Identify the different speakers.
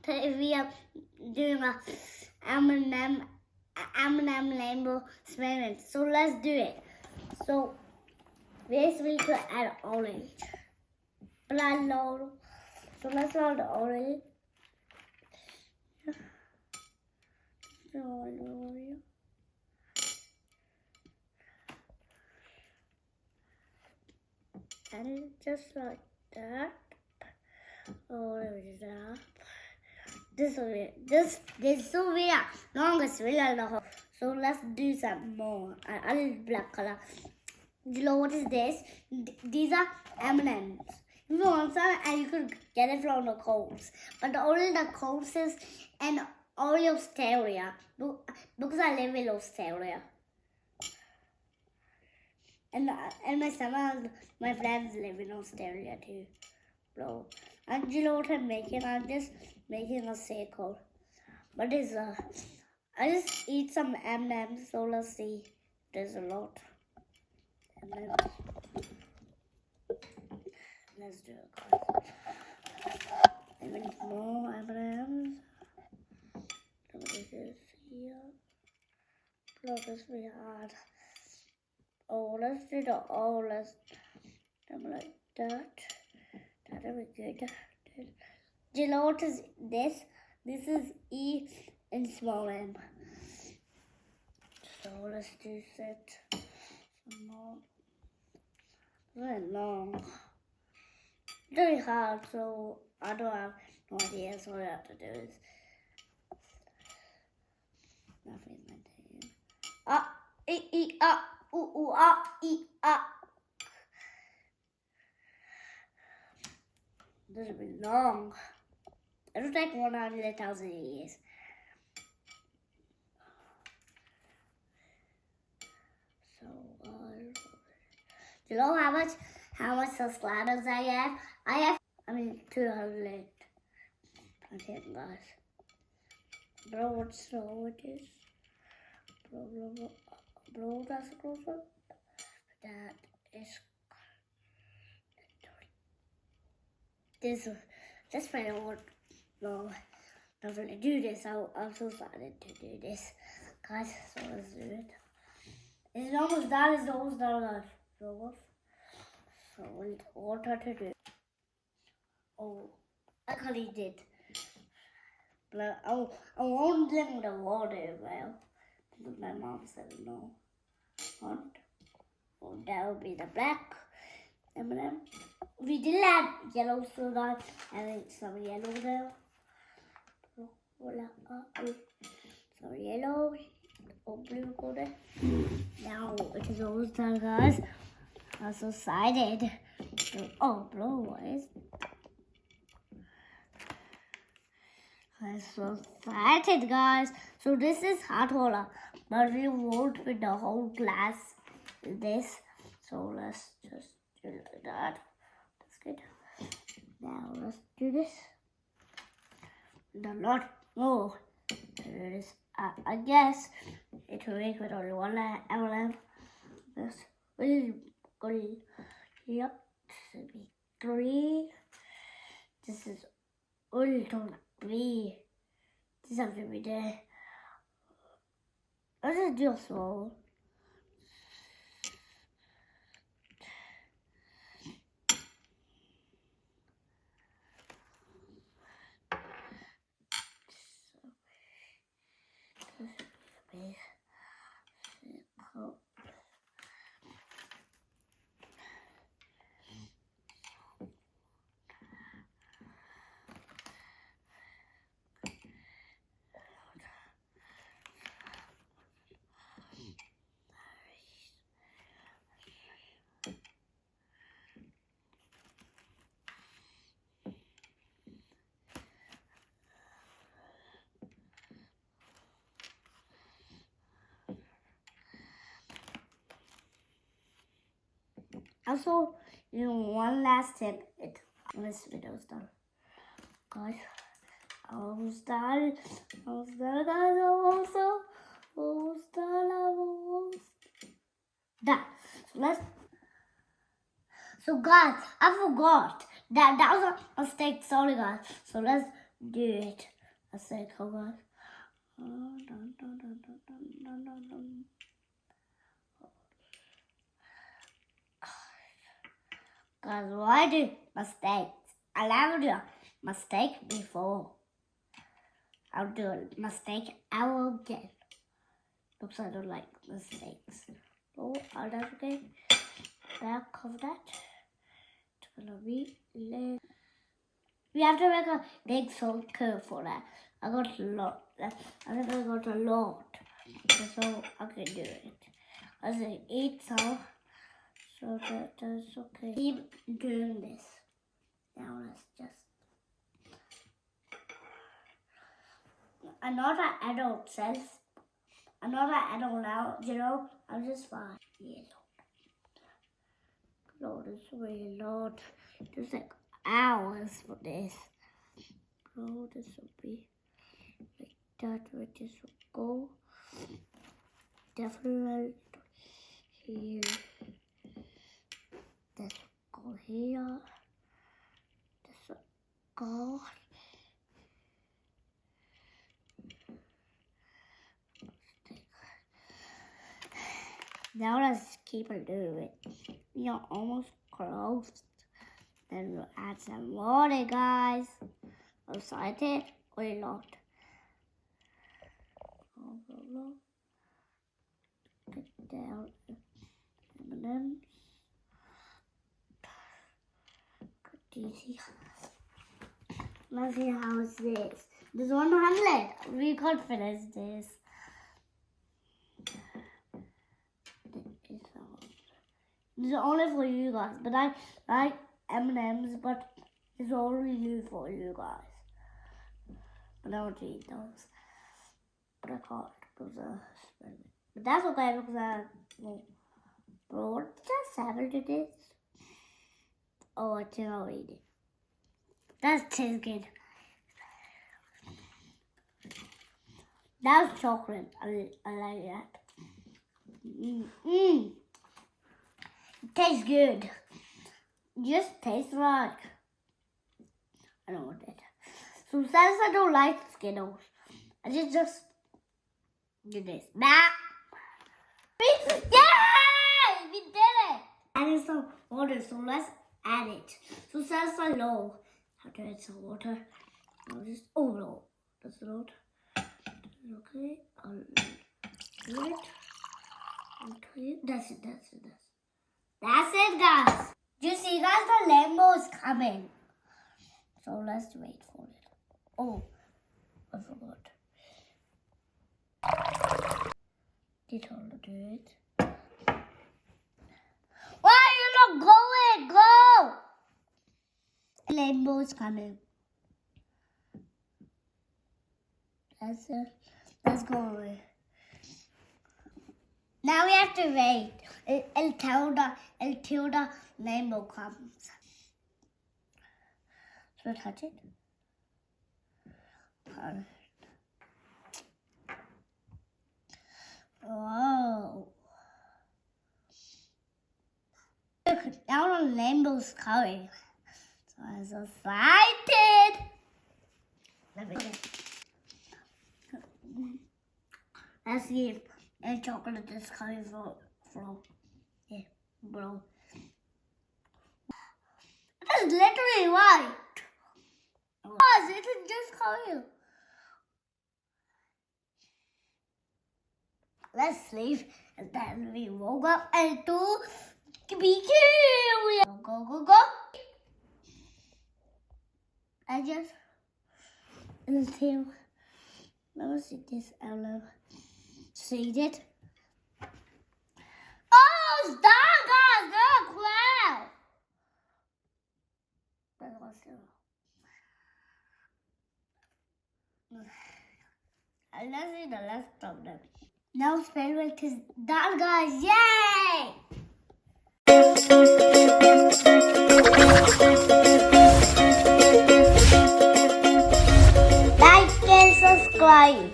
Speaker 1: we are doing a M&M rainbow experiment. So let's do it. So first we could add orange. So let's add the orange. And just like that. Orange up. This will be the longest video. So let's do some more. A little black color. You know what is this? These are M&Ms. If you want some, and you could get it from the Coles. But only the Coles and only Australia. Because I live in Australia. And my friends live in Australia too. Bro. And you know what I'm making? I'm just making a circle. But I just eat some M&Ms, so let's see. There's a lot. M&Ms. Let's do it, guys. And then more M&Ms. What is this here? Look, this we had. Oh, let's do the let's do like that. That'll be good. Do you know what is this? This is E in small m. So let's do that. Some more. Very long. Very hard, so I don't have no idea. So what I have to do is nothing maintain. This will be long. It'll take 100,000 years. So, do you know how much subscribers I have? I mean, 200. Okay, guys. Bro, what's wrong with this? Bro, that's close up. That is. This just find out what no doesn't do this. I'm so excited to do this, guys. So let's do it. It's almost done. It's almost done, guys. So what to do? Oh, I can't eat it. But I won't drink the water well. Because my mom said no. What? Oh, that would be the black M&M. We did add yellow soda and some yellow there. Some yellow or blue color. Now it is almost done, guys. I'm so excited. Oh, blue, what is it? I'm so excited, guys. So this is hot water, but we won't fit the whole glass in this. So let's just do it like that. That's good. Now let's do this. A lot more. There it is. I guess it will make with only one M&M. This will go. Yep. This will be 3. This is only 3. This has to be there. Let's just do a small. Also, one last tip. This video is done, guys. Almost done, guys. Almost done. So guys, I forgot that was a mistake. Sorry, guys. So let's do it. a circle, guys. Guys, why do mistakes? I never do a mistake before. I'll do a mistake again. Oops, I don't like mistakes. Oh, that's okay. Back of that. It's gonna be less. We have to make a big circle for that. I got a lot. I think I got a lot. So I can do it. I say 8 so that's okay. Keep doing this. Now let's just. I'm not an adult, says. I'm not an adult now, you know. I'm just 5 years old. Lord, it's really lot. Just like hours for this. Oh, this will be like that. Where this will go. Definitely here. This will go here. This will go. Now let's keep it doing it. We are almost closed. Then we'll add some water, guys. Excited or not? Get down M&M's. Easy. Let's see how it's this. There's 100. We can't finish this. This is only for you guys, but I like M&M's, but it's only for you guys. But I want to eat those. But I can't because but that's okay because I brought just 7 to this. Oh, I think I'll eat it. That tastes good. That's chocolate. I like that. It tastes good. Just tastes like. I don't want it. So since I don't like Skittles, I just do this. Nah. Yay! We did it! Adding some water, so let's add it. So since I know how to add some water, I'll just, oh no, that's not. Okay, I'll do it. Okay, that's it. That's it, guys. You see, guys, the lambo is coming. So let's wait for it. Oh, I forgot. Did all do it? Why are you not going? Go! Lambo is coming. That's it. Let's go away. Now we have to wait until the rainbow comes. Should I touch it? Whoa. Look, now the rainbow's coming. So I'm so excited. Let's see if any chocolate is coming from yeah, bro. It's literally white. Oh, it is just coming. Let's sleep, and then we woke up and be cute. Go. I just until let me see this out loud. See it? Oh, it's done, guys. They're cloud. Let's see the rest of them. Now experiment is done, guys. Yay! Like and subscribe.